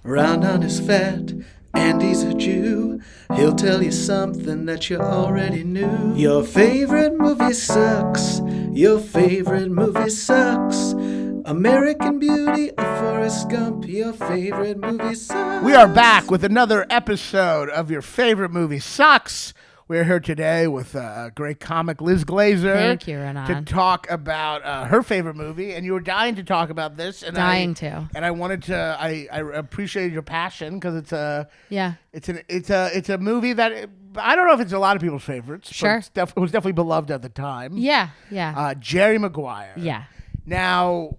Raanan is fat and he's a Jew. He'll tell you something that you already knew. Your favorite movie sucks. Your favorite movie sucks. American Beauty or Forrest Gump, your favorite movie sucks. We are back with another episode of Your Favorite Movie Sucks. We're here today with a great comic, Liz Glazer. Thank you, Raanan. To talk about her favorite movie. And you were dying to talk about this. And I wanted to, I appreciated your passion because it's a movie that, I don't know if it's a lot of people's favorites. Sure. But it was definitely beloved at the time. Yeah. Jerry Maguire. Yeah. Now,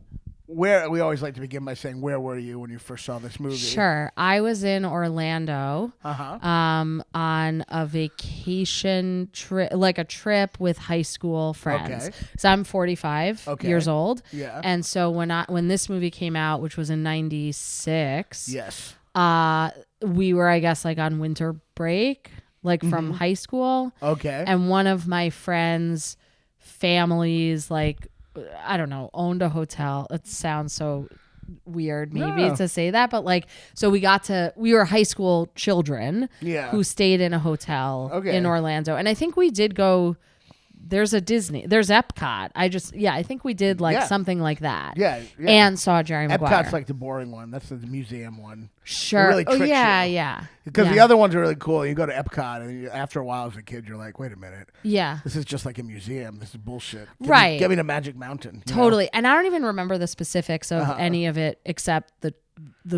we always like to begin by saying, where were you when you first saw this movie? Sure. I was in Orlando on a vacation trip, like a trip with high school friends. Okay. So I'm 45 years old. Yeah. And so when this movie came out, which was in 96. Yes. We were, I guess, like on winter break, like from high school. Okay. And one of my friends' families, like, I don't know, owned a hotel. It sounds so weird maybe to say that, but like, so we were high school children who stayed in a hotel in Orlando. And I think we did go, there's Epcot. I think we did something like that. Yeah. And saw Jerry Maguire. Epcot's like the boring one. That's the museum one. Sure. Really tricks you. Yeah. Because the other ones are really cool. You go to Epcot, and after a while as a kid, you're like, wait a minute. Yeah. This is just like a museum. This is bullshit. Give me the Magic Mountain. Totally. You know? And I don't even remember the specifics of any of it except the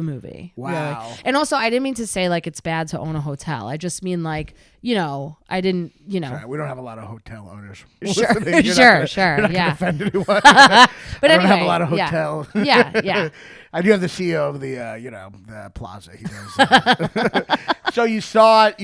movie. Wow. Really. And also, I didn't mean to say like it's bad to own a hotel. I just mean like, I didn't, Sorry, we don't have a lot of hotel owners. Sure. You're not gonna offend anyone. But I don't have a lot of hotel. Yeah. I do have the CEO of the Plaza. He does. So you saw it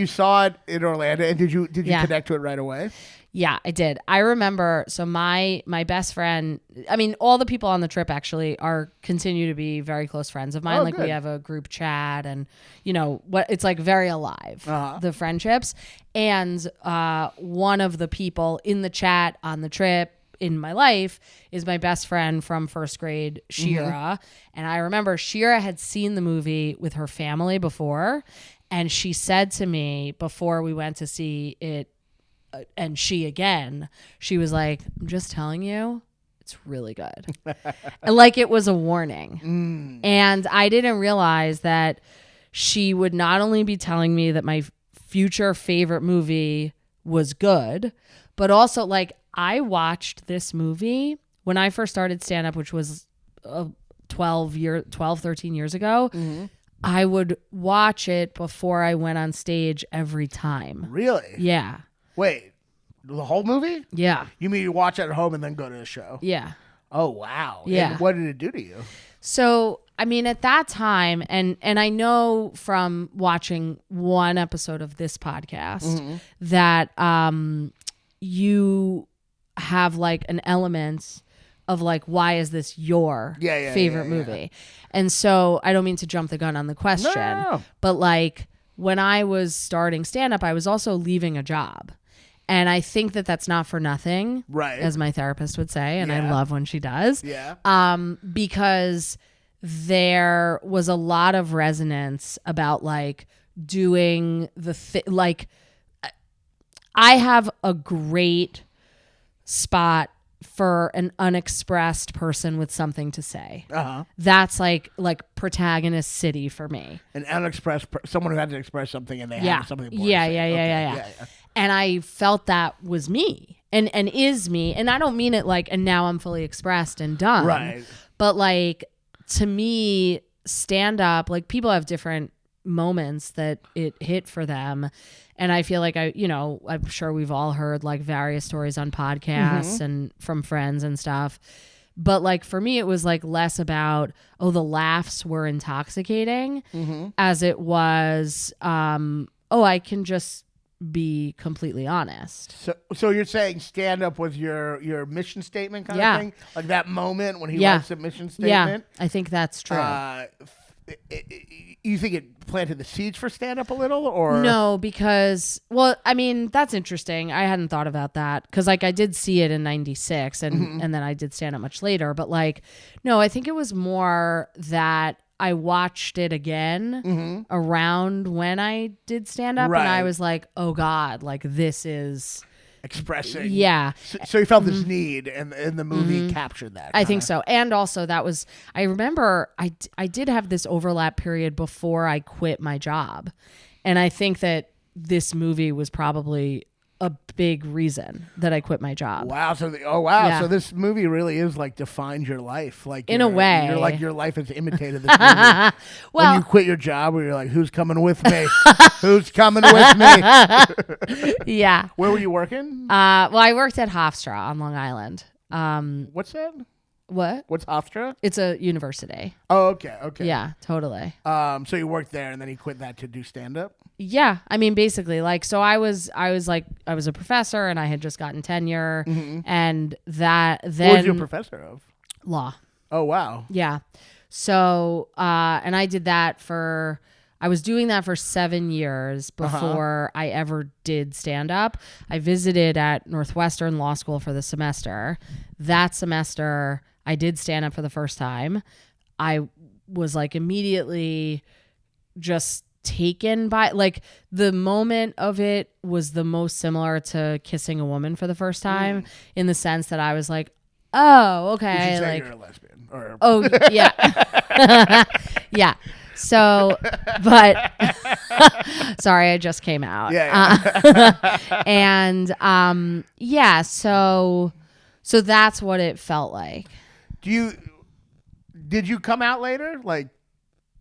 in Orlando, and did you connect to it right away? Yeah, I did. I remember. So my best friend, I mean, all the people on the trip actually continue to be very close friends of mine. Good. We have a group chat, and it's like very alive, the friendships. And one of the people in the chat on the trip in my life is my best friend from first grade, Shira. And I remember Shira had seen the movie with her family before, and she said to me before we went to see it, and she was like, I'm just telling you, it's really good. Like it was a warning. And I didn't realize that she would not only be telling me that my future favorite movie was good, but also like I watched this movie when I first started stand-up, which was 13 years ago. I would watch it before I went on stage every time. Really? Yeah. Wait, the whole movie? Yeah. You mean you watch it at home and then go to the show? Yeah. Oh, wow. Yeah. And what did it do to you? So, I mean, at that time, and I know from watching one episode of this podcast that you have like an element of like, why is this your favorite movie? And so I don't mean to jump the gun on the question, but like when I was starting stand-up, I was also leaving a job. And I think that that's not for nothing, right? As my therapist would say, and I love when she does. Yeah. Because there was a lot of resonance about like doing like I have a great spot for an unexpressed person with something to say. That's like protagonist city for me. An unexpressed someone who had to express something and they had something important to say. Yeah. And I felt that was me and is me. And I don't mean it like, and now I'm fully expressed and done. Right. But like, to me, stand up, like people have different moments that it hit for them. And I feel like I'm sure we've all heard like various stories on podcasts and from friends and stuff. But like for me, it was like less about, the laughs were intoxicating as it was, I can just be completely honest. So you're saying stand up was your mission statement kind of thing? Like that moment when he writes a mission statement? Yeah, I think that's true. You think it planted the seeds for stand up a little, or no? Because I mean, that's interesting. I hadn't thought about that because like I did see it in 96 and then I did stand up much later. But like, no, I think it was more that I watched it again around when I did stand up, and I was like, oh God, like this is expressing. Yeah. So you felt this need, and the movie captured that. I think so. And also I remember I did have this overlap period before I quit my job. And I think that this movie was probably a big reason that I quit my job. Wow. So this movie really is like defined your life. Like in a way. You're like your life has imitated this movie. Well, when you quit your job, where you're like, who's coming with me? Who's coming with me? Yeah. Where were you working? Well, I worked at Hofstra on Long Island. What's that? What? What's Hofstra? It's a university. Oh, okay. Yeah, totally. So you worked there, and then you quit that to do stand up? Yeah, I mean, basically, like, so I was a professor, and I had just gotten tenure, and that then. What was you a professor of? Law. Oh wow. Yeah. So, and I did that I was doing that for 7 years before I ever did stand up. I visited at Northwestern Law School for the semester. That semester, I did stand up for the first time. I was like immediately just taken by, like, the moment of it was the most similar to kissing a woman for the first time, in the sense that I was like, oh, okay. You should say like, you're a lesbian. Or... Oh, yeah. Yeah. So, but sorry, I just came out. Yeah. And yeah, so that's what it felt like. Did you come out later? Like,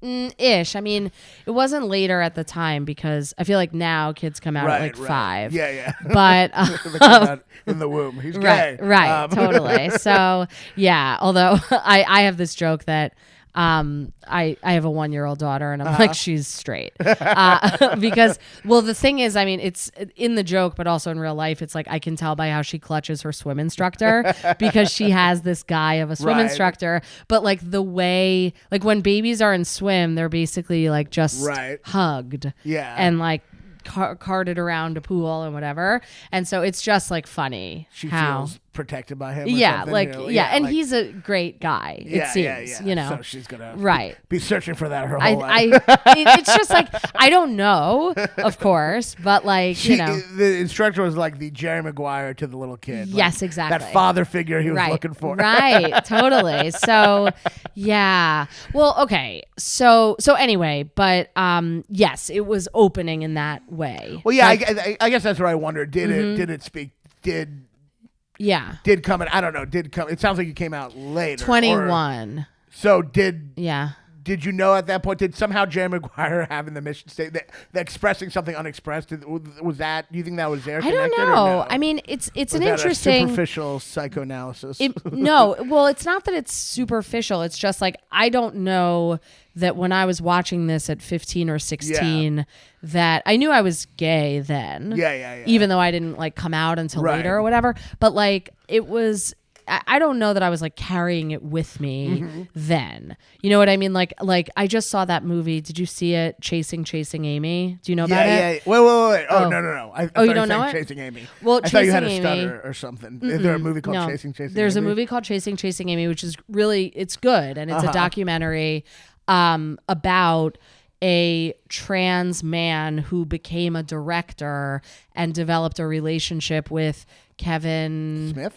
ish. I mean, it wasn't later at the time, because I feel like now kids come out at like 5. Yeah. But they come out in the womb. He's gay. Right. Totally. So yeah. Although I have this joke that I have a 1-year-old daughter, and I'm like, she's straight. Because, well, the thing is, I mean, it's in the joke, but also in real life, it's like, I can tell by how she clutches her swim instructor, because she has this guy of a swim instructor, but like the way, like when babies are in swim, they're basically like just hugged. Yeah. And like carted around a pool and whatever. And so it's just like funny. She feels protected by him. Yeah, like, and like, he's a great guy. It seems, you know. So she's gonna be searching for that her whole life. It's just like, I don't know, of course, but like, you know, the instructor was like the Jerry Maguire to the little kid. Yes, like, exactly. That father figure he was looking for. Right, totally. So yeah. Well, okay. So anyway, but yes, it was opening in that way. Well, yeah, like, I guess that's what I wondered. Did it speak? Did come in? I don't know. Did come? It sounds like you came out later. 21. So did. Yeah. Did you know at that point? Did somehow Jerry Maguire have in the mission statement that expressing something unexpressed? Was that? Do you think that was there? I don't know. No? I mean, it's was an that interesting a superficial psychoanalysis. No, well, it's not that it's superficial. It's just like, I don't know that when I was watching this at 15 or 16, that I knew I was gay then. Yeah. Even though I didn't like come out until later or whatever. But like, it was. I don't know that I was like carrying it with me then. You know what I mean? Like I just saw that movie. Did you see it? Chasing Amy. Do you know about it? Yeah. Wait. Oh, no. I you don't know it? Chasing Amy. Well, I thought you had a stutter or something. Is there a movie called Chasing Amy? There's a movie called Chasing Amy, which is really, it's good. And it's a documentary about a trans man who became a director and developed a relationship with Kevin Smith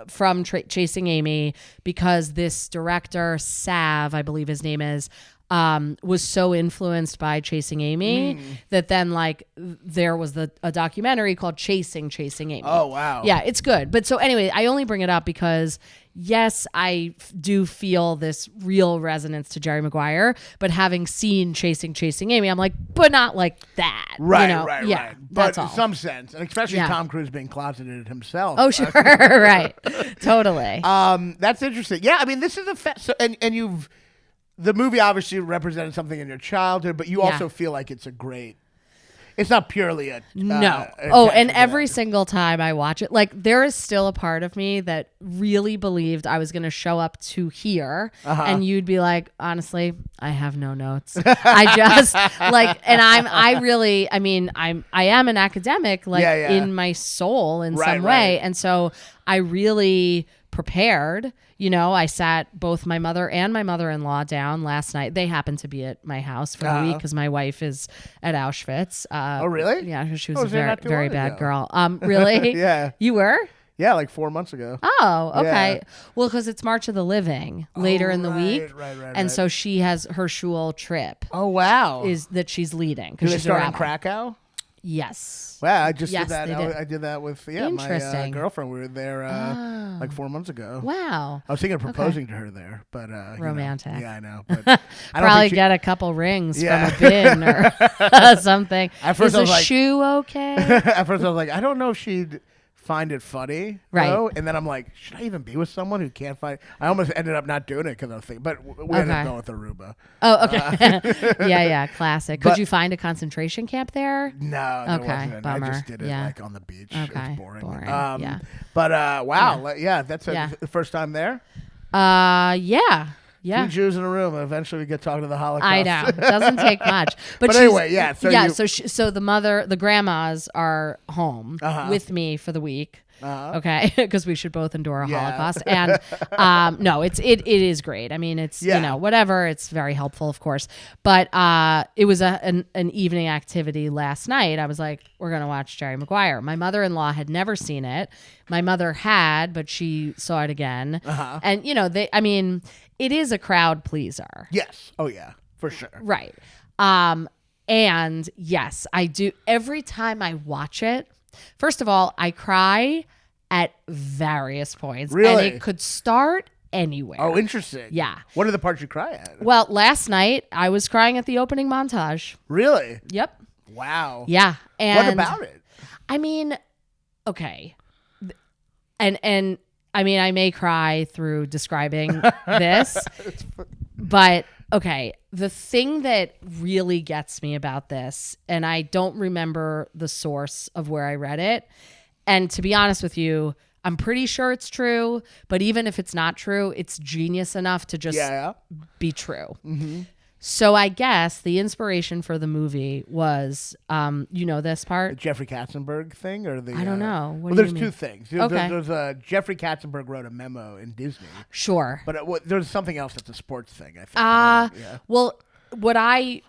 from Chasing Amy, because this director, Sav, I believe his name is, was so influenced by Chasing Amy that then like there was a documentary called Chasing Amy. Oh, wow. Yeah, it's good. But so anyway, I only bring it up because yes, I do feel this real resonance to Jerry Maguire, but having seen Chasing Amy, I'm like, but not like that. Right, you know? right. But in some sense, and especially Tom Cruise being closeted himself. Oh, sure. Right. Totally. That's interesting. Yeah, I mean, this is and you've, the movie obviously represented something in your childhood, but you also feel like it's it's not purely a no. And every single time I watch it, like there is still a part of me that really believed I was going to show up to here and you'd be like, honestly, I have no notes. I just like, and I am an academic, like in my soul in some way. And so I really prepared. You know, I sat both my mother and my mother-in-law down last night. They happened to be at my house for a week because my wife is at Auschwitz. Oh, really? Yeah, she was a very bad girl. Really? Yeah. You were? Yeah, like 4 months ago. Oh, okay. Yeah. Well, because it's March of the Living later in the week. Right. And so she has her shul trip. Oh, wow. Is that she's leading. Did they start in Krakow? Yes. Wow, I just did that. They did. I did that with my girlfriend. We were there like 4 months ago. Wow. I was thinking of proposing to her there, but romantic. Yeah, I know. But I probably get a couple rings from a bin or something. At first, is the shoe okay? At first, I was like, I don't know if she'd find it funny, right? Though. And then I'm like, should I even be with someone who can't find? I almost ended up not doing it because I was thinking, but we ended up going with Aruba. Oh, okay. Yeah, classic. Could you find a concentration camp there? No, there wasn't. Bummer. I just did it like on the beach. Okay, it was boring. Yeah. But wow, that's the first time there. Yeah. 2 Jews in a room. Eventually, we get talking to the Holocaust. I know. It doesn't take much. But anyway, yeah. So the grandmas are home with me for the week. Okay, because we should both endure a Holocaust, and no, it is great. I mean, it's whatever. It's very helpful, of course. But it was an evening activity last night. I was like, we're gonna watch Jerry Maguire. My mother-in-law had never seen it. My mother had, but she saw it again. And it is a crowd pleaser. Yes. Oh yeah, for sure. Right. And yes, I do. Every time I watch it, first of all, I cry at various points. Really? And it could start anywhere. Oh, interesting. Yeah. What are the parts you cry at? Well, last night I was crying at the opening montage. Really? Yep. Wow. Yeah. And what about it? I mean, okay. And I mean, I may cry through describing this, but okay. The thing that really gets me about this, and I don't remember the source of where I read it, and to be honest with you, I'm pretty sure it's true, but even if it's not true, it's genius enough to just be true. Mm-hmm. So I guess the inspiration for the movie was, this part? The Jeffrey Katzenberg thing? Or the? I don't know. There's two things. Okay. There's Jeffrey Katzenberg wrote a memo in Disney. Sure. But there's something else that's a sports thing, I think. Well, I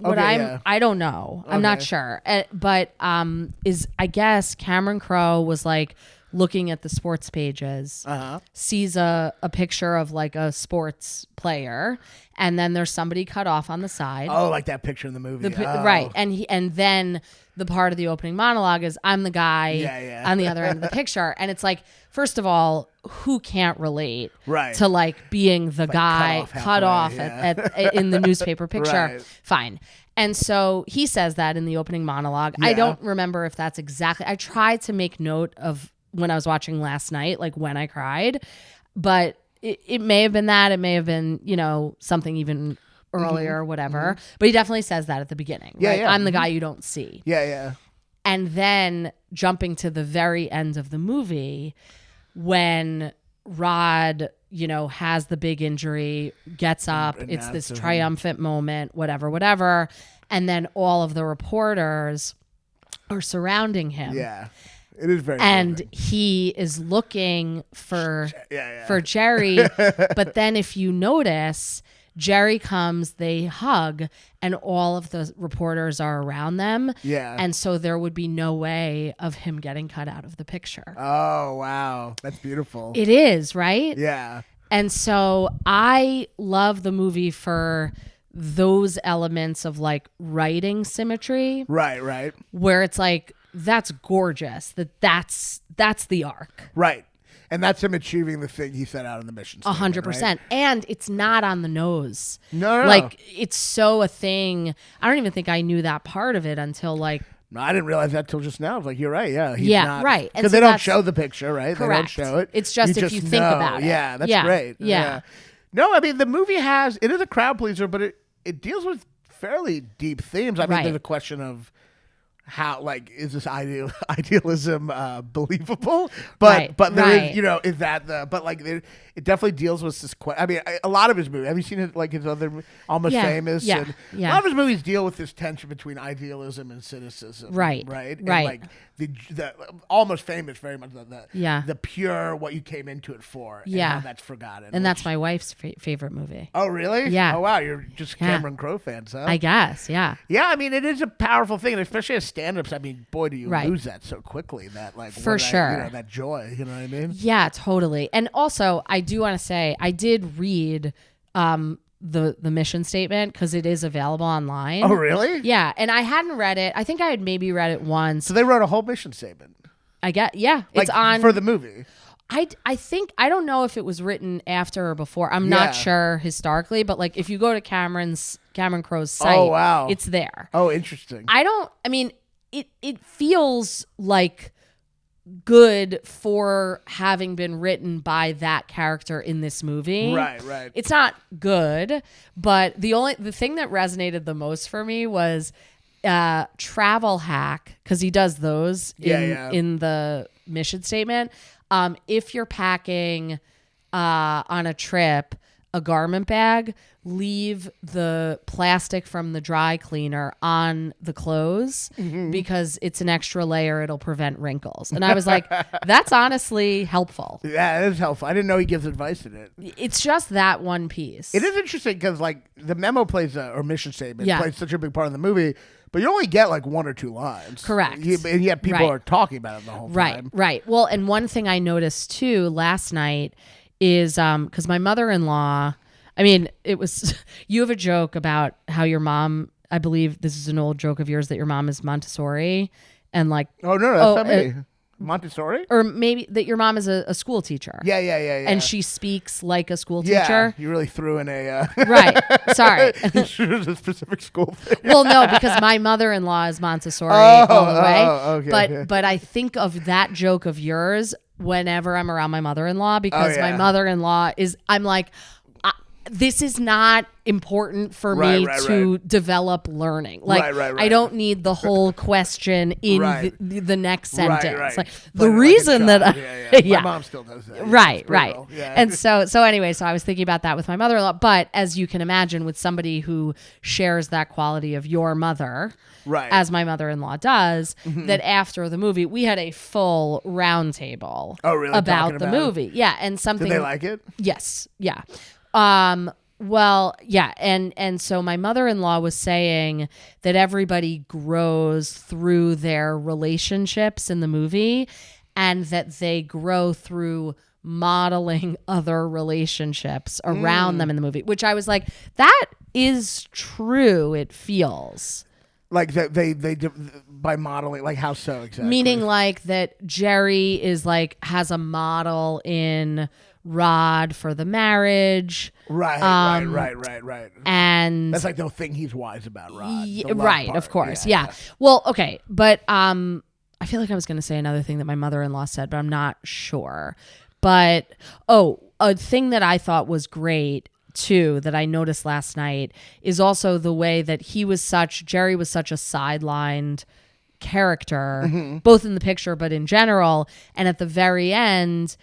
don't know. I'm not sure. But I guess Cameron Crowe was like looking at the sports pages, sees a picture of like a sports player, and then there's somebody cut off on the side. Oh, like that picture in the movie. Right. And then the part of the opening monologue is I'm the guy on the other end of the picture. And it's like, first of all, who can't relate to like being the guy cut off in the newspaper picture? Right. Fine. And so he says that in the opening monologue. I don't remember if that's exactly. I tried to make note of when I was watching last night, like when I cried, but it may have been that. It may have been, something even earlier or whatever. Mm-hmm. But he definitely says that at the beginning. Right? Yeah. I'm the guy you don't see. Yeah. And then jumping to the very end of the movie, when Rod, has the big injury, gets up, it's this triumphant moment, whatever. And then all of the reporters are surrounding him. Yeah. It is very and moving. He is looking for Jerry. But then if you notice, Jerry comes, they hug, and all of the reporters are around them. Yeah. And so there would be no way of him getting cut out of the picture. Oh, wow. That's beautiful. It is, right? Yeah. And so I love the movie for those elements of like writing symmetry. Right. Where it's like, that's gorgeous. That's the arc. Right. And that's him achieving the thing he set out in the mission statement. 100%. Right? And it's not on the nose. No. Like, it's so a thing. I don't even think I knew that part of it until like. No, I didn't realize that till just now. I was like, you're right. Yeah. He's not, right. Because they don't show the picture, right? Correct. They don't show it. It's just if you think about it. Yeah, that's great. Yeah. No, I mean, the movie it is a crowd pleaser, but it deals with fairly deep themes. I mean, there's a question of how like is this idealism believable? But there is, is that the but like it definitely deals with this. I mean, a lot of his movies. Have you seen it? Like his other Almost Famous. Yeah. A lot of his movies deal with this tension between idealism and cynicism. Right. And like the Almost Famous, very much the pure what you came into it for. And how that's forgotten. And that's my wife's favorite movie. Oh really? Yeah. Oh wow, you're just Cameron Crowe fans, huh? I guess. Yeah. Yeah, I mean it is a powerful thing, especially as stand-ups. I mean, boy, do you lose that so quickly. That like for sure, that joy. You know what I mean? Yeah, totally. And also, I do want to say I did read the mission statement because it is available online. Oh, really? Yeah, and I hadn't read it. I think I had maybe read it once. So they wrote a whole mission statement. It's on for the movie. I think I don't know if it was written after or before. I'm not sure historically, but like if you go to Cameron Crowe's site, it's there. Oh, interesting. It feels like good for having been written by that character in this movie. Right. It's not good, but the thing that resonated the most for me was travel hack, because he does those in the mission statement. If you're packing on a trip a garment bag, leave the plastic from the dry cleaner on the clothes because it's an extra layer. It'll prevent wrinkles. And I was like, that's honestly helpful. Yeah, it is helpful. I didn't know he gives advice in it. It's just that one piece. It is interesting because like the memo or mission statement plays such a big part of the movie, but you only get like one or two lines. Correct. And yet people are talking about it the whole time. Right. Well, and one thing I noticed too last night is because my mother-in-law, it was, you have a joke about how your mom, I believe this is an old joke of yours, that your mom is Montessori and like. Oh, no, that's not me. Montessori? Or maybe that your mom is a school teacher. Yeah. And she speaks like a school teacher. Yeah, you really threw in a... Right, sorry. a specific school thing. Well, no, because my mother-in-law is Montessori all the way. Okay. But I think of that joke of yours whenever I'm around my mother-in-law, because my mother-in-law is, I'm like, this is not important for me to develop learning. Like, I don't need the whole question in the next sentence. Like the reason that my mom still does that. Right. Yeah. And so anyway, so I was thinking about that with my mother-in-law. But as you can imagine, with somebody who shares that quality of your mother, as my mother-in-law does, that after the movie we had a full round table about the movie. Yeah, and something. Did they like it? Yes. Yeah. Well, yeah. And so my mother-in-law was saying that everybody grows through their relationships in the movie, and that they grow through modeling other relationships around them in the movie, which I was like, that is true. It feels like that they by modeling, like how so exactly? Meaning like that Jerry is like, has a model in Rod for the marriage. Right. And that's like the thing he's wise about, Rod. Right, part. Of course. Yeah. Well, okay. But I feel like I was going to say another thing that my mother-in-law said, but I'm not sure. But, a thing that I thought was great too, that I noticed last night, is also the way that Jerry was such a sidelined character, both in the picture but in general. And at the very end,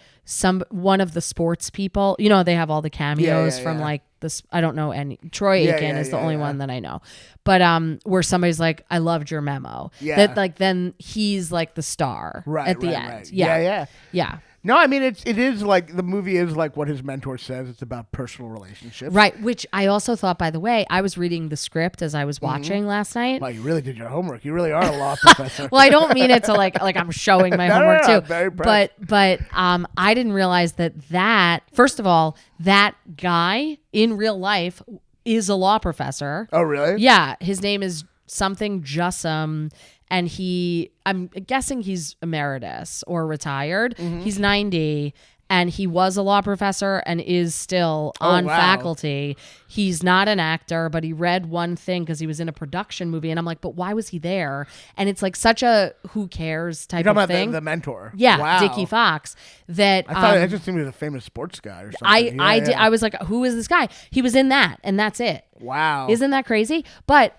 one of the sports people, they have all the cameos from like this, I don't know any, Troy Aikman is the only one that I know, but where somebody's like, I loved your memo, that like then he's like the star at the end. Yeah. No, I mean it is like the movie is like what his mentor says. It's about personal relationships, right? Which I also thought, by the way, I was reading the script as I was watching last night. Wow, you really did your homework. You really are a law professor. Well, I don't mean it to like I'm showing my homework too. Very impressed. But I didn't realize that first of all, that guy in real life is a law professor. Oh, really? Yeah, his name is something Jussum. And I'm guessing he's emeritus or retired. He's 90, and he was a law professor and is still on faculty. He's not an actor, but he read one thing because he was in a production movie. And I'm like, but why was he there? And it's like such a who cares type of thing. About the mentor. Yeah, Dickie Fox. That I thought I just assumed he was a famous sports guy or something. I was like, who is this guy? He was in that, and that's it. Wow. Isn't that crazy? But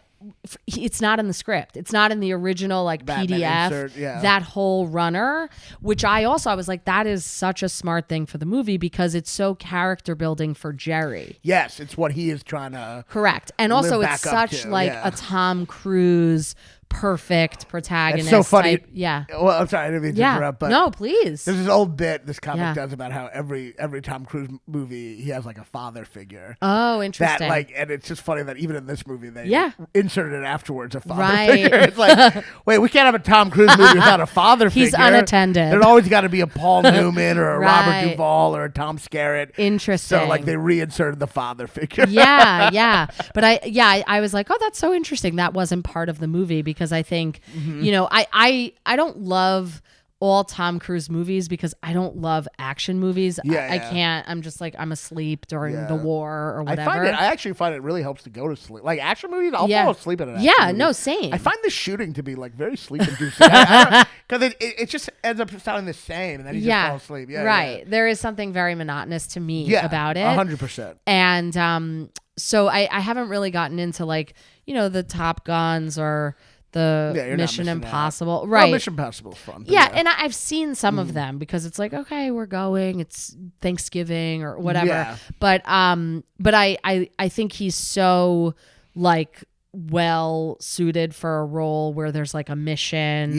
it's not in the script. It's not in the original like PDF. Insert, that whole runner, which I was like, that is such a smart thing for the movie because it's so character building for Jerry. Yes, it's what he is trying to. Correct, and also it's such like a Tom Cruise perfect protagonist. It's so funny. Type. Yeah. Well, I'm sorry, I didn't mean to interrupt, but no, please. There's this old bit this comic does about how every Tom Cruise movie he has like a father figure. Oh, interesting. That like, and it's just funny that even in this movie they inserted it afterwards a father figure. It's like, wait, we can't have a Tom Cruise movie without a father figure. He's unattended. There's always got to be a Paul Newman or a Robert Duvall or a Tom Skerritt. Interesting. So like they reinserted the father figure. Yeah. But I was like, oh, that's so interesting. That wasn't part of the movie because I think. You know, I don't love all Tom Cruise movies because I don't love action movies. I can't. I'm just like, I'm asleep during the war or whatever. I actually find it really helps to go to sleep. Like action movies, I'll fall asleep in an action movie. No, same. I find the shooting to be like very sleep inducing. Because it just ends up sounding the same and then you just fall asleep. Right. There is something very monotonous to me about it. 100%. And so I haven't really gotten into like, you know, the Top Guns or the Mission Impossible. Right. Well, Mission Impossible is fun. And I've seen some of them because it's like, okay, we're going, it's Thanksgiving or whatever. Yeah. But I think he's so like well suited for a role where there's like a mission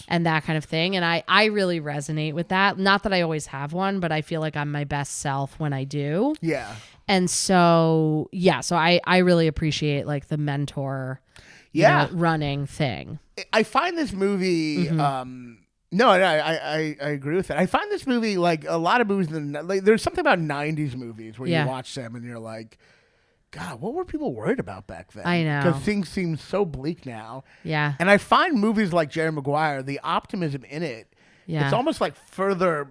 and that kind of thing. And I really resonate with that. Not that I always have one, but I feel like I'm my best self when I do. Yeah. And so, so I really appreciate like the mentor running thing. I find this movie I agree with that. I find this movie like a lot of movies like there's something about 90s movies where you watch them and you're like, God, what were people worried about back then? I know. Because things seem so bleak now. Yeah. And I find movies like Jerry Maguire, the optimism in it, it's almost like further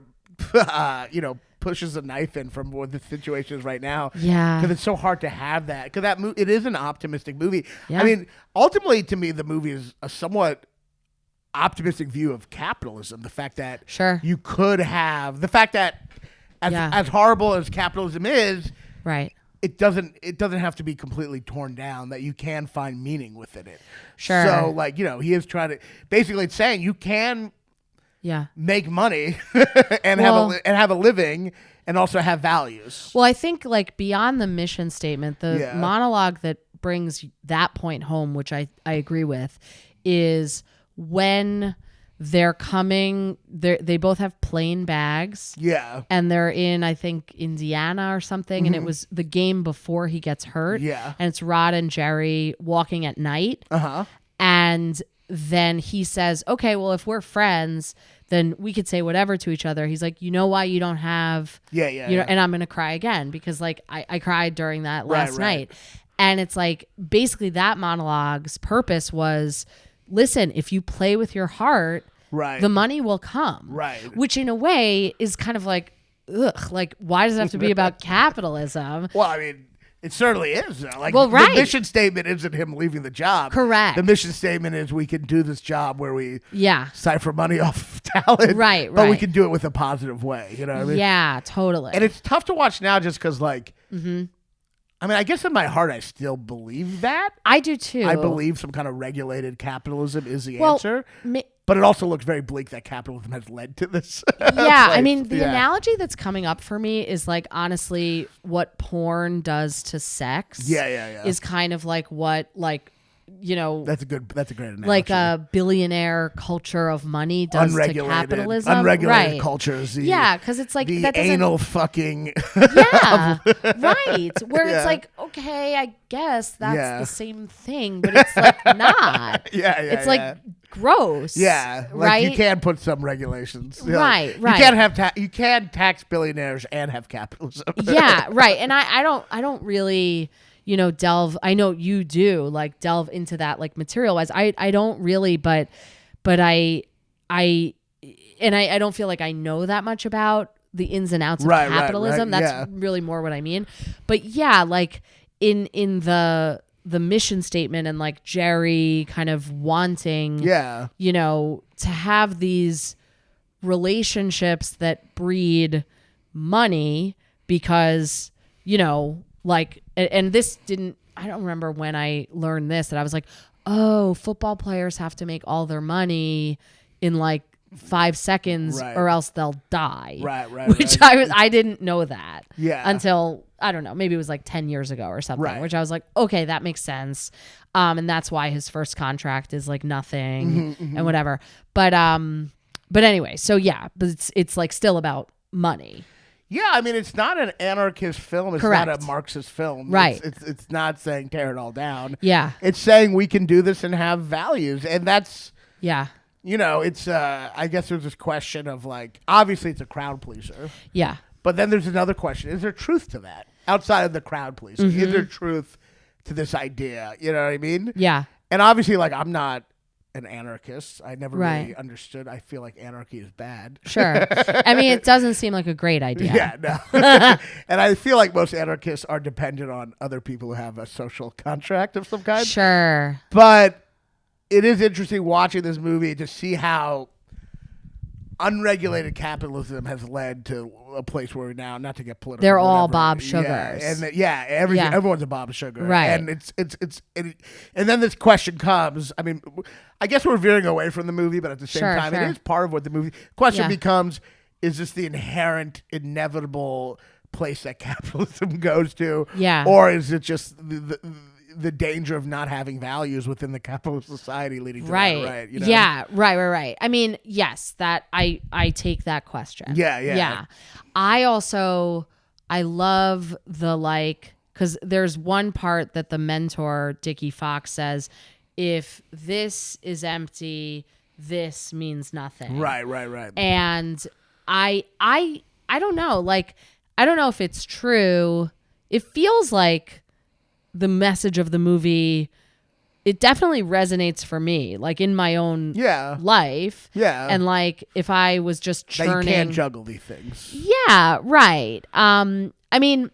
pushes a knife in from what the situation is right now. Yeah. Because it's so hard to have that. Because it is an optimistic movie. Yeah. I mean, ultimately, to me, the movie is a somewhat optimistic view of capitalism. The fact that you could have... The fact that as horrible as capitalism is... Right. It doesn't have to be completely torn down, that you can find meaning within it. Sure. So, like, you know, he is trying to... Basically, it's saying you can... make money and have a living and also have values. Well, I think like beyond the mission statement, the monologue that brings that point home, which I agree with, is when they're coming, they both have plane bags. Yeah. And they're in, I think, Indiana or something. And it was the game before he gets hurt. Yeah. And it's Rod and Jerry walking at night. Uh-huh. And then he says, okay, well, if we're friends, then we could say whatever to each other. He's like, you know why you don't have, and I'm going to cry again because like I cried during that last night. And it's like, basically that monologue's purpose was, listen, if you play with your heart, the money will come. Right. Which in a way is kind of like, ugh, like why does it have to be about capitalism? Well, I mean, it certainly is. Like, the mission statement isn't him leaving the job. Correct. The mission statement is we can do this job where we cipher money off talent. Right. But we can do it with a positive way. You know what I mean? Yeah, totally. And it's tough to watch now just because, like, I mean, I guess in my heart I still believe that. I do too. I believe some kind of regulated capitalism is the answer. But it also looks very bleak that capitalism has led to this. I mean, the analogy that's coming up for me is like, honestly, what porn does to sex is kind of like what, like, you know, that's a great analogy. Like a billionaire culture of money does to capitalism. Unregulated cultures. Because it's like the anal fucking. Right. Where it's like, okay, I guess that's the same thing, but it's like not. It's like gross. Yeah. Like right. You can put some regulations. Right. You can't have you can tax billionaires and have capitalism. Right. And I don't really, you know, I know you do, like delve into that like material wise. I don't really, but I don't feel like I know that much about the ins and outs of capitalism. That's really more what I mean. But yeah, like in the mission statement and like Jerry kind of wanting, you know, to have these relationships that breed money because, you know, like, and this didn't, I don't remember when I learned this, that I was like, oh, football players have to make all their money in like 5 seconds or else they'll die. Which I didn't know that until, I don't know, maybe it was like 10 years ago or something, which I was like, okay, that makes sense. And that's why his first contract is like nothing and whatever. But anyway, so yeah, but it's like still about money. Yeah, I mean, it's not an anarchist film. It's not a Marxist film. Right. It's not saying tear it all down. Yeah. It's saying we can do this and have values. And that's, you know, it's, I guess there's this question of like, obviously it's a crowd pleaser. Yeah. But then there's another question. Is there truth to that? Outside of the crowd pleasing? Is there truth to this idea? You know what I mean? Yeah. And obviously, like, I'm not an anarchist. I never really understood. I feel like anarchy is bad. Sure. I mean, it doesn't seem like a great idea. Yeah, no. And I feel like most anarchists are dependent on other people who have a social contract of some kind. Sure. But it is interesting watching this movie to see how unregulated capitalism has led to a place where we're now, not to get political. They're all Bob Sugars. Yeah, and everyone's a Bob Sugar. Right. And and then this question comes. I mean, I guess we're veering away from the movie, but at the same time, it is part of what the movie question becomes: is this the inherent, inevitable place that capitalism goes to? Yeah. Or is it just the danger of not having values within the capitalist society leading to that, right? You know? Yeah, right. I mean, yes, that I take that question. Yeah. I love the like, because there's one part that the mentor, Dickie Fox, says, if this is empty, this means nothing. Right. And I don't know, like, I don't know if it's true. It feels like the message of the movie, it definitely resonates for me, like in my own life. Yeah. And like if I was just churning. That you can't juggle these things. Yeah, right. I mean,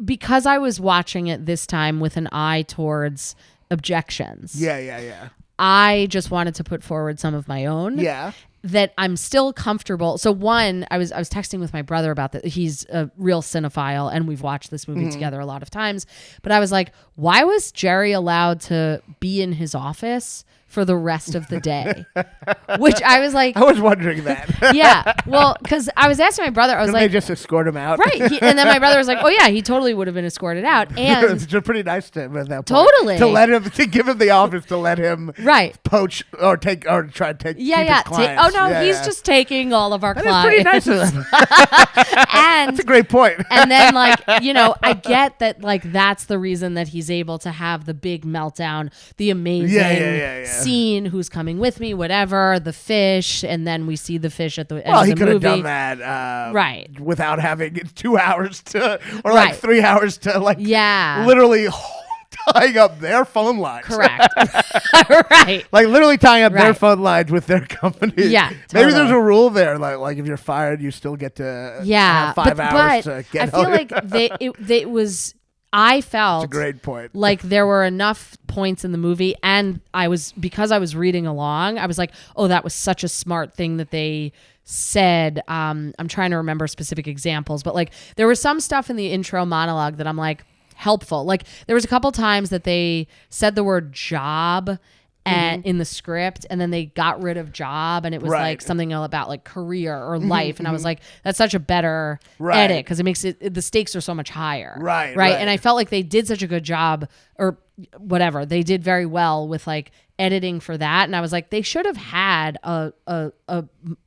because I was watching it this time with an eye towards objections. Yeah. I just wanted to put forward some of my own. Yeah. That I'm still comfortable. So one, I was texting with my brother about that. He's a real cinephile and we've watched this movie together a lot of times. But I was like, why was Jerry allowed to be in his office for the rest of the day? Which I was like, I was wondering that. Yeah. Well, because I was asking my brother, I was like, they just escort him out. Right. And then my brother was like, oh yeah, he totally would have been escorted out. And it's pretty nice to him at that point. Totally. To give him the office to let him poach or try to take his clients. He's just taking all of our clients. It's pretty nice of him. And that's a great point. And then like, you know, I get that like that's the reason that he's able to have the big meltdown, the amazing scene, who's coming with me, whatever, the fish, and then we see the fish at the end of the movie. Well, he could have done that without having 2 hours to, or like 3 hours to like literally tying up their phone lines. Correct. Right. Like literally tying up their phone lines with their company. Yeah. Totally. Maybe there's a rule there, like if you're fired, you still get to have 5 hours to get I feel like it was. I felt that's a great point. Like there were enough points in the movie, and because I was reading along, I was like, oh, that was such a smart thing that they said. I'm trying to remember specific examples, but like there was some stuff in the intro monologue that I'm like helpful. Like there was a couple times that they said the word job and in the script, and then they got rid of job, and it was like something about like career or life, and I was like, that's such a better edit because it makes the stakes are so much higher, right? And I felt like they did such a good job, or whatever, they did very well with like editing for that, and I was like, they should have had a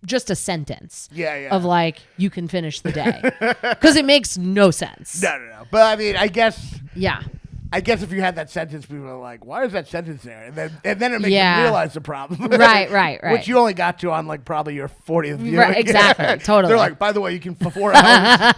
just a sentence of like, you can finish the day, because it makes no sense. No. But I mean, I guess if you had that sentence, people are like, why is that sentence there? And then it makes you realize the problem. Right. Which you only got to on like probably your 40th viewing. Right, exactly. Totally. They're like, by the way, you can for 4 hours.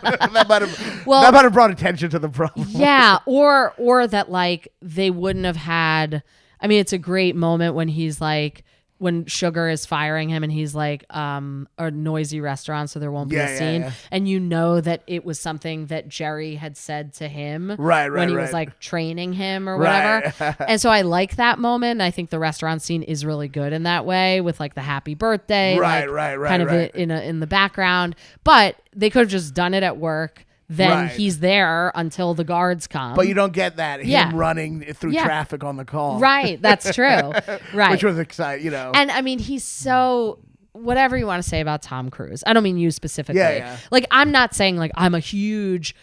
that might have brought attention to the problem. Yeah. Or that like they wouldn't have had, I mean, it's a great moment when he's like, when Sugar is firing him and he's like, a noisy restaurant, so there won't be a scene. And you know that it was something that Jerry had said to him when he was like training him or whatever. And so I like that moment. I think the restaurant scene is really good in that way, with like the happy birthday, kind of in the background. But they could have just done it at work, then he's there until the guards come. But you don't get that him running through traffic on the call. Right, that's true. Right. Which was exciting, you know. And I mean, he's so, whatever you want to say about Tom Cruise. I don't mean you specifically. Yeah. Like, I'm not saying like I'm a huge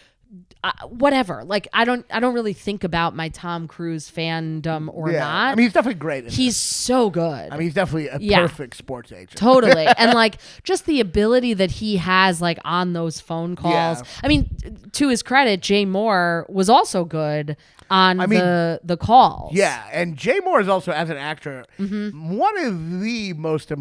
whatever. Like, I don't really think about my Tom Cruise fandom or not. I mean, he's definitely great. He's so good. I mean, he's definitely a perfect sports agent. Totally. And like just the ability that he has like on those phone calls. I mean, to his credit, Jay Moore was also good on the calls. Yeah, and Jay Moore is also, as an actor, one of the most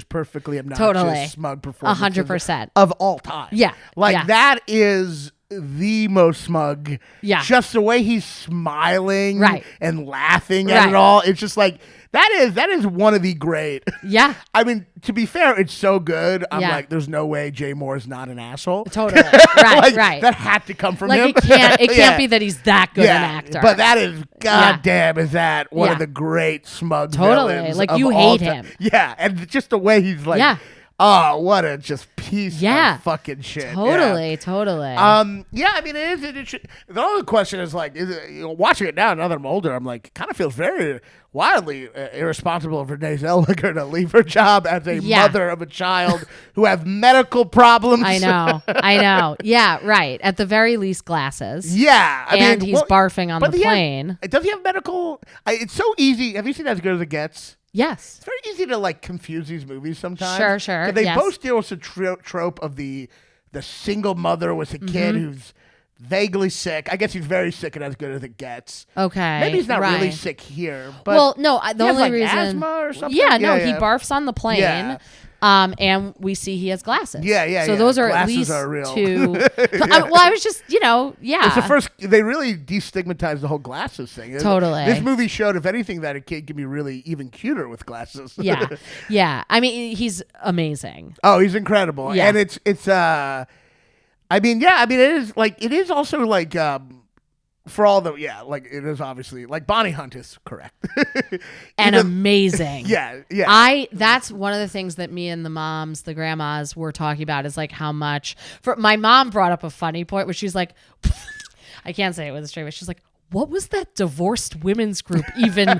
perfectly obnoxious, smug performances 100% of all time. Yeah. Like, that is the most smug. Yeah. Just the way he's smiling and laughing at it all. It's just like, that is one of the great. Yeah. I mean, to be fair, it's so good. I'm like, there's no way Jay Moore is not an asshole. Totally. Right. That had to come from like him. It can't be that he's that good an actor. But that is, goddamn, is that one of the great smug villains like, of you all hate time. him. Yeah, and just the way he's like, oh, what a just piece of fucking shit. Totally. Yeah, I mean, the only question is like, watching it now, now that I'm older, I'm like, kind of feels very wildly irresponsible for Renee Zellweger to leave her job as a mother of a child who has medical problems. I know. Yeah, right. At the very least, glasses. Yeah. I mean, he's barfing on the plane. Does he have medical? It's so easy. Have you seen As Good as It Gets? Yes. It's very easy to like confuse these movies sometimes. Sure. They both deal with the trope of the single mother with a kid who's vaguely sick. I guess he's very sick and As Good as It Gets. Okay. Maybe he's not really sick here. But well, no, the only reason. Asthma or something? Yeah, no, he barfs on the plane. Yeah. And we see he has glasses. Yeah. So those are glasses at least are real. two. Well, I was just, It's the first. They really destigmatized the whole glasses thing. Totally. This movie showed, if anything, that a kid can be really even cuter with glasses. Yeah. I mean, he's amazing. Oh, he's incredible. Yeah. And it's. It is also like. For all the like it is obviously like Bonnie Hunt is correct and amazing. Yeah. That's one of the things that me and the grandmas were talking about is like how much. For my mom brought up a funny point where she's like, I can't say it with a straight face. She's like, what was that divorced women's group even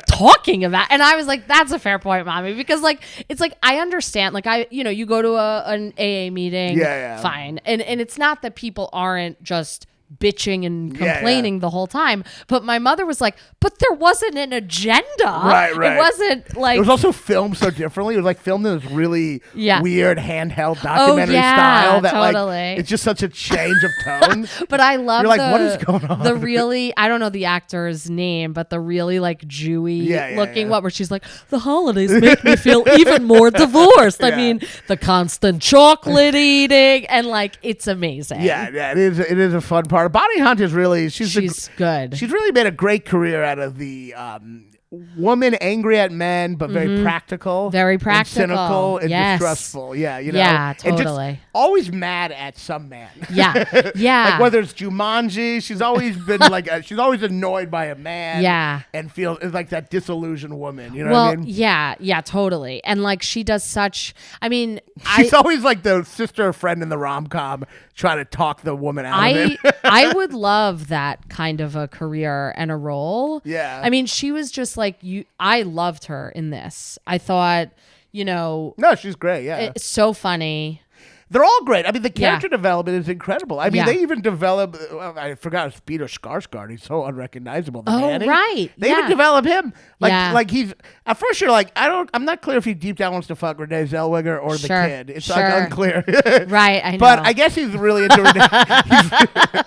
talking about? And I was like, that's a fair point, mommy, because like it's like I understand, like you go to an AA meeting, fine, and it's not that people aren't just bitching and complaining the whole time, but my mother was like, but there wasn't an agenda. Right. It wasn't like it was also filmed so differently. It was like filmed in this really weird handheld documentary style that like it's just such a change of tone. But I love you're like, what is going on? The really, I don't know the actor's name, but the really like Jewy looking one where she's like, the holidays make me feel even more divorced. I mean, the constant chocolate eating and like it's amazing. Yeah, it is a fun part. Bonnie Hunt is really she's good. She's really made a great career out of the woman angry at men, but very practical, and cynical, and distrustful. Yeah, Yeah, totally. And just always mad at some man. Yeah. Like whether it's Jumanji, she's always been like she's always annoyed by a man. Yeah, and feels like that disillusioned woman. You know what I mean? Yeah, totally. And like she does such. I mean, she's always like the sister or friend in the rom-com trying to talk the woman out of it. I would love that kind of a career and a role. Yeah. I mean, she was just like you. I loved her in this. I thought, No, she's great. Yeah. It's so funny. They're all great. I mean, the character development is incredible. I mean, they even develop. I forgot it's Peter Skarsgård. He's so unrecognizable. Manny. Right. They even develop him. Like he's at first you're like I'm not clear if he deep down wants to fuck Renee Zellweger or the kid. It's like unclear. Right. I know. But I guess he's really into Renee.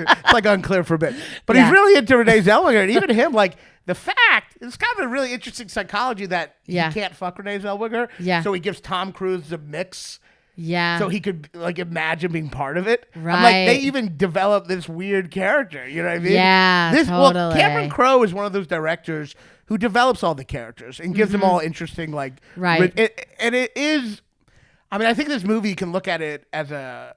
It's like unclear for a bit. But he's really into Renee Zellweger, and even him like. The fact, it's kind of a really interesting psychology that he can't fuck Renee Zellweger. Yeah. So he gives Tom Cruise a mix. Yeah. So he could like imagine being part of it. Right. I'm like, they even develop this weird character. You know what I mean? Yeah, totally. Well, Cameron Crowe is one of those directors who develops all the characters and gives them all interesting like. Right. And it is, I mean, I think this movie, you can look at it as a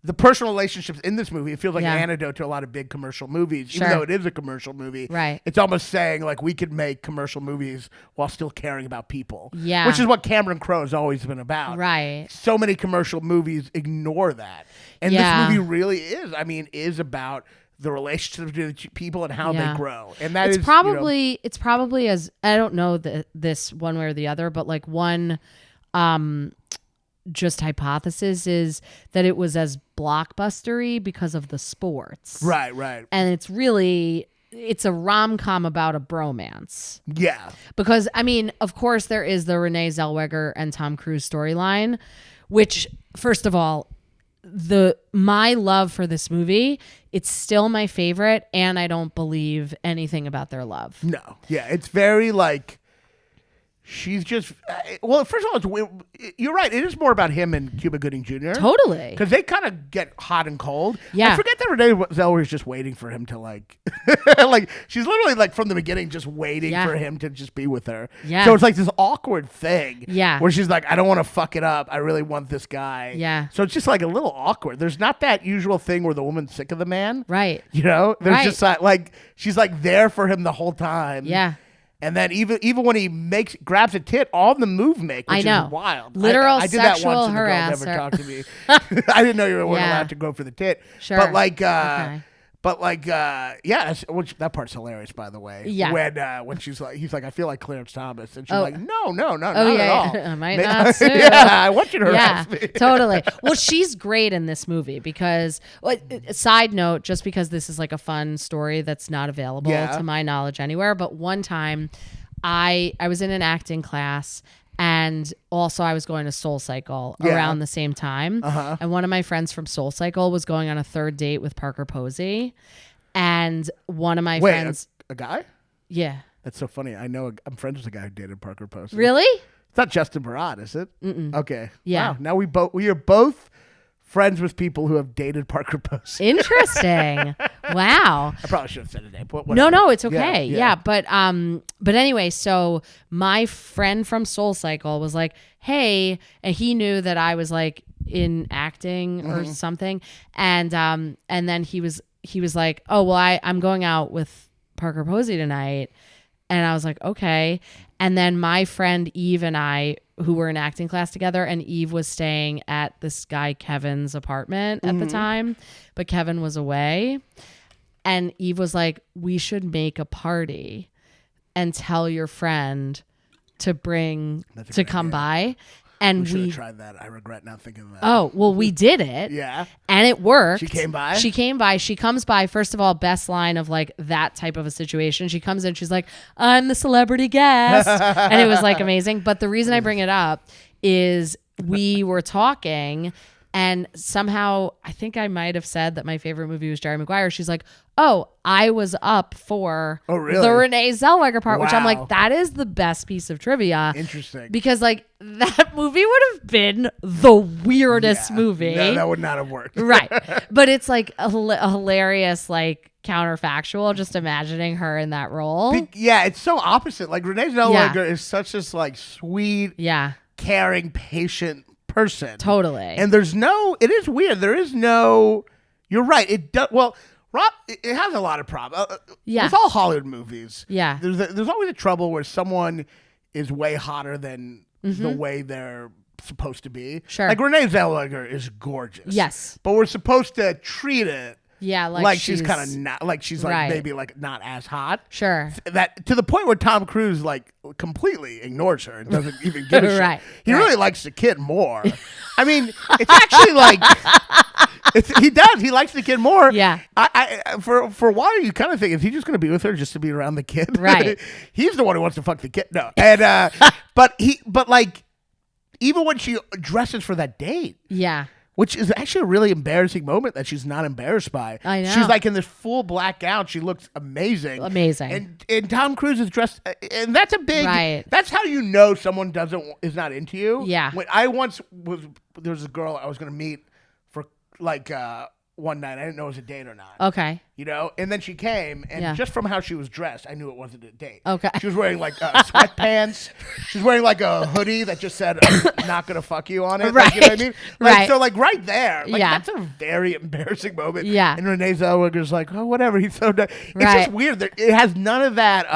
the personal relationships in this movie, it feels like an antidote to a lot of big commercial movies. Even though it is a commercial movie, right? It's almost saying like we could make commercial movies while still caring about people. Yeah, which is what Cameron Crowe has always been about. Right. So many commercial movies ignore that, and this movie really is about the relationships between people and how they grow. And that it's probably as I don't know this one way or the other, but like one just hypothesis is that it was as blockbustery because of the sports. Right. And it's a rom-com about a bromance. Yeah. Because, I mean, of course there is the Renee Zellweger and Tom Cruise storyline, which, first of all, my love for this movie, it's still my favorite, and I don't believe anything about their love. No. Yeah, it's very like she's just well. First of all, you're right. It is more about him and Cuba Gooding Jr. Totally, because they kind of get hot and cold. Yeah, I forget that Renee Zellweger is just waiting for him to like, like she's literally like from the beginning just waiting for him to just be with her. Yeah. So it's like this awkward thing. Yeah. Where she's like, I don't want to fuck it up. I really want this guy. Yeah. So it's just like a little awkward. There's not that usual thing where the woman's sick of the man. Right. You know, there's just like she's like there for him the whole time. Yeah. And then even when he grabs a tit, all the move which is wild. Literal I did that sexual once and the girl harasser. never talked to me. I didn't know you weren't allowed to go for the tit. Sure. But which that part's hilarious, by the way. Yeah. When he's like, I feel like Clarence Thomas, and she's like, no, not at all. I might not sue. Yeah, I want you to harass me. Totally. Well, she's great in this movie because, side note, just because this is like a fun story that's not available to my knowledge anywhere, but one time I was in an acting class. And also I was going to Soul Cycle around the same time. Uh-huh. And one of my friends from Soul Cycle was going on a third date with Parker Posey. And one of my friends... a guy? Yeah. That's so funny. I'm friends with a guy who dated Parker Posey. Really? It's not Justin Barat, is it? Mm-mm. Okay. Yeah. Wow. Now we are both friends with people who have dated Parker Posey. Interesting. Wow. I probably should have said a name. But no, it's okay. Yeah. But anyway, so my friend from Soul Cycle was like, hey, and he knew that I was like in acting or something. And then he was like, oh, well, I'm going out with Parker Posey tonight. And I was like, okay. And then my friend Eve and I, who were in acting class together, and Eve was staying at this guy Kevin's apartment at the time, but Kevin was away. And Eve was like, we should make a party and tell your friend to come by. And we should have tried that. I regret not thinking of that. Oh, well, we did it. Yeah. And it worked. She came by? She comes by. First of all, best line of like that type of a situation. She comes in. She's like, I'm the celebrity guest. And it was like amazing. But the reason I bring it up is we were talking and somehow I think I might have said that my favorite movie was Jerry Maguire. She's like, oh, I was up for the Renee Zellweger part, which I'm like, that is the best piece of trivia. Interesting. Because like that movie would have been the weirdest movie. No, that would not have worked. Right. But it's like a hilarious, like counterfactual, just imagining her in that role. It's so opposite. Like Renee Zellweger is such this like sweet, caring, patient person. Totally. And it is weird. There is no, you're right. It does, well, Rob, it has a lot of problems. With all Hollywood movies. Yeah. There's always a trouble where someone is way hotter than the way they're supposed to be. Sure. Like Renee Zellweger is gorgeous. Yes. But we're supposed to treat it like she's kind of not, like she's like maybe like not as hot. Sure. That to the point where Tom Cruise like completely ignores her and doesn't even give a shit. He really likes the kid more. I mean, it's actually like he does. He likes the kid more. Yeah. I for a while you kind of think, is he just going to be with her just to be around the kid? Right. He's the one who wants to fuck the kid. No. And but like even when she dresses for that date. Yeah. Which is actually a really embarrassing moment that she's not embarrassed by. I know. She's like in this full black gown. She looks amazing. Amazing. And Tom Cruise is dressed, and that's a big. Right. That's how you know someone is not into you. Yeah. When there was a girl I was going to meet for like one night. I didn't know it was a date or not. Okay. You know, and then she came, and just from how she was dressed, I knew it wasn't a date. Okay. She was wearing like sweatpants. She was wearing like a hoodie that just said "not gonna fuck you" on it. Right. Like, you know what I mean? Like, Right. So like right there, like that's a very embarrassing moment. Yeah. And Renee Zellweger's like, oh, whatever. He's so nice. It's Right. just weird. It has none of that.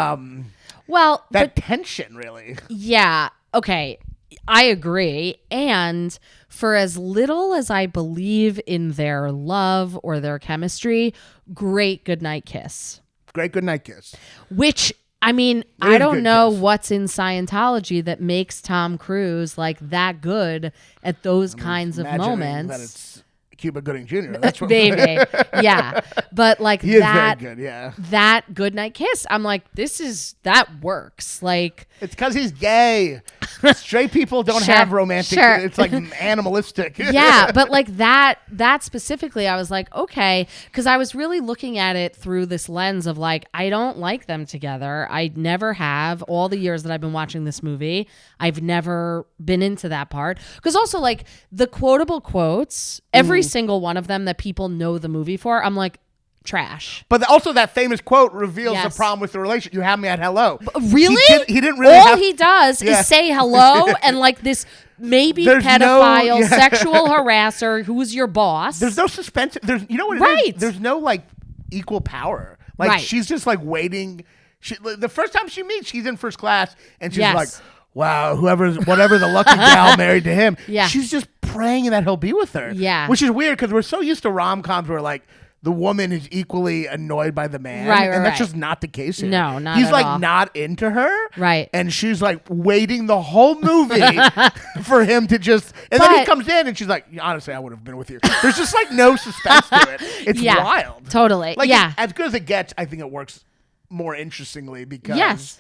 That tension, really. Yeah. Okay. I agree. And for as little as I believe in their love or their chemistry, great goodnight kiss. Great goodnight kiss. Which, I mean, I don't know what's in Scientology that makes Tom Cruise like that good at those kinds of moments. That it's Cuba Gooding Jr. That's what Baby. Yeah. But like he that, is very good, yeah. That goodnight kiss, I'm like, that works. Like, it's because he's gay. Straight people don't have romantic. It's like animalistic. Yeah, but like that specifically, I was like, okay, because I was really looking at it through this lens of like, I don't like them together. I never have. All the years that I've been watching this movie, I've never been into that part. Because also like the quotable quotes, every single one of them that people know the movie for, I'm like, trash. But also that famous quote reveals the problem with the relationship. You have me at hello. Really? He didn't really All he does is say hello and like this maybe pedophile, sexual harasser who's your boss. There's no suspense. There's, you know what it is? There's no like equal power. Like she's just like waiting. The first time she meets, she's in first class and she's like, wow, whatever the lucky gal married to him. Yeah. She's just praying that he'll be with her. Yeah. Which is weird because we're so used to rom-coms where like the woman is equally annoyed by the man. And that's just not the case here. No, not He's at like all. not into her. Right. And she's like waiting the whole movie for him to just, and then he comes in and she's like, honestly, I would have been with you. There's just like no suspense to it. It's wild. Totally. Like, yeah. as good as it gets, I think it works more interestingly because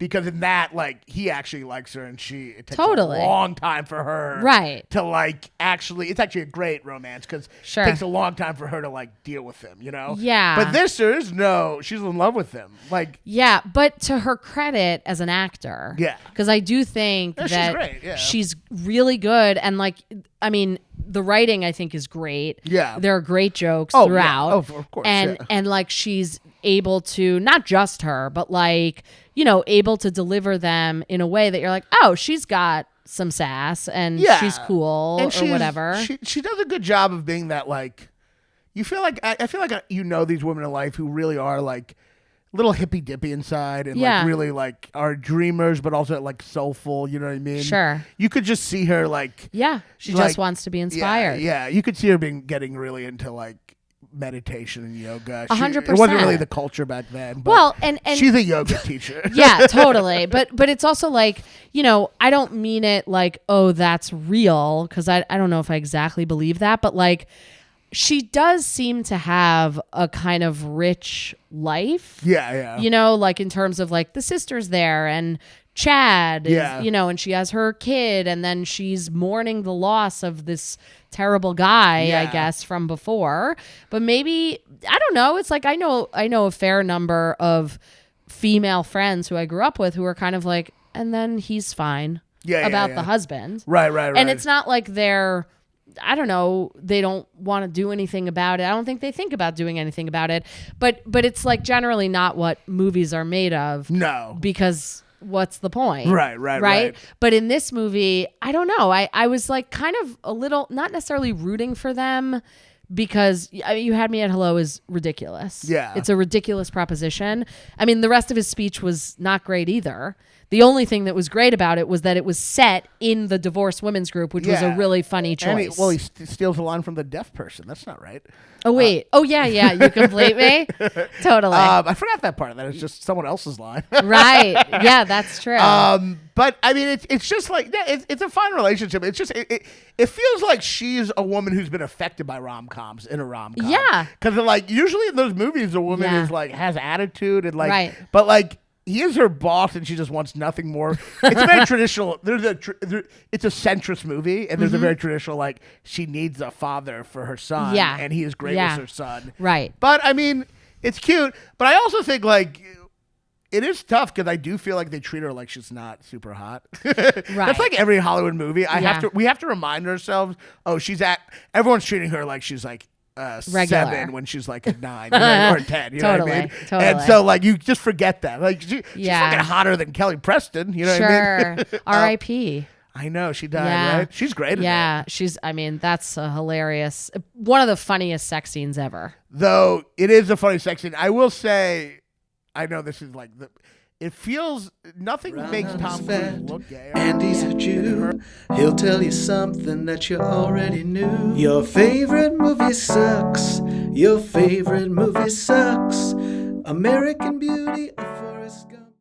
in that, like, he actually likes her and it takes a long time for her to, like, actually, it's actually a great romance because it takes a long time for her to, like, deal with him, you know? Yeah. But this, she's in love with him. Like, yeah, but to her credit as an actor. Yeah. Because I do think that she's great, yeah. She's really good. And, like, I mean, the writing, I think, is great. Yeah. There are great jokes throughout. Yeah. Oh, of course. And, like, she's able to, not just her, but, like, you know, able to deliver them in a way that you're like, oh, she's got some sass and she's cool and or whatever. She does a good job of being that, like, you feel like, I feel like you know these women in life who really are, like, little hippy dippy inside and like really like are dreamers but also like soulful, you know what I mean? Sure. You could just see her like she just wants to be inspired. Yeah, you could see her getting really into like meditation and yoga. 100%. It wasn't really the culture back then. But and she's a yoga teacher. Yeah, totally. But it's also like, you know, I don't mean it like, oh, that's real, because I don't know if I exactly believe that, but like she does seem to have a kind of rich life. Yeah. You know, like in terms of like the sister's there and Chad is, you know, and she has her kid and then she's mourning the loss of this terrible guy, I guess, from before. But maybe, I don't know. It's like I know a fair number of female friends who I grew up with who are kind of like, and then he's fine about the husband. Right. And it's not like they're, I don't know, they don't want to do anything about it. I don't think they think about doing anything about it. But it's like generally not what movies are made of. No. Because what's the point? Right. But in this movie, I don't know. I was like kind of a little, not necessarily rooting for them, because You Had Me at Hello is ridiculous. Yeah. It's a ridiculous proposition. I mean, the rest of his speech was not great either. The only thing that was great about it was that it was set in the divorced women's group, which was a really funny choice. And he steals a line from the deaf person. That's not right. Oh, wait. Yeah. You complete me? Totally. I forgot that part of that. It's just someone else's line. Right. Yeah, that's true. But I mean, it's just like, it's a fine relationship. It's just, it feels like she's a woman who's been affected by rom-coms in a rom-com. Yeah. Because like usually in those movies, the woman is like, has attitude and like, but like, he is her boss, and she just wants nothing more. It's a very traditional. It's a centrist movie, and there's a very traditional like she needs a father for her son, and he is great with her son, right? But I mean, it's cute. But I also think like it is tough because I do feel like they treat her like she's not super hot. That's like every Hollywood movie. We have to remind ourselves. Oh, everyone's treating her like she's like 7 when she's like a 9 or a 10. You know what I mean? Totally. And so like you just forget that. Like she's fucking hotter than Kelly Preston. You know what I mean? R.I.P. I know she died, right? She's great. That's a hilarious, one of the funniest sex scenes ever. Though it is a funny sex scene. I will say, I know this is like it feels nothing makes Tom Cruise look gay. And he's a Jew. He'll tell you something that you already knew. Your favorite movie sucks. Your favorite movie sucks. American Beauty.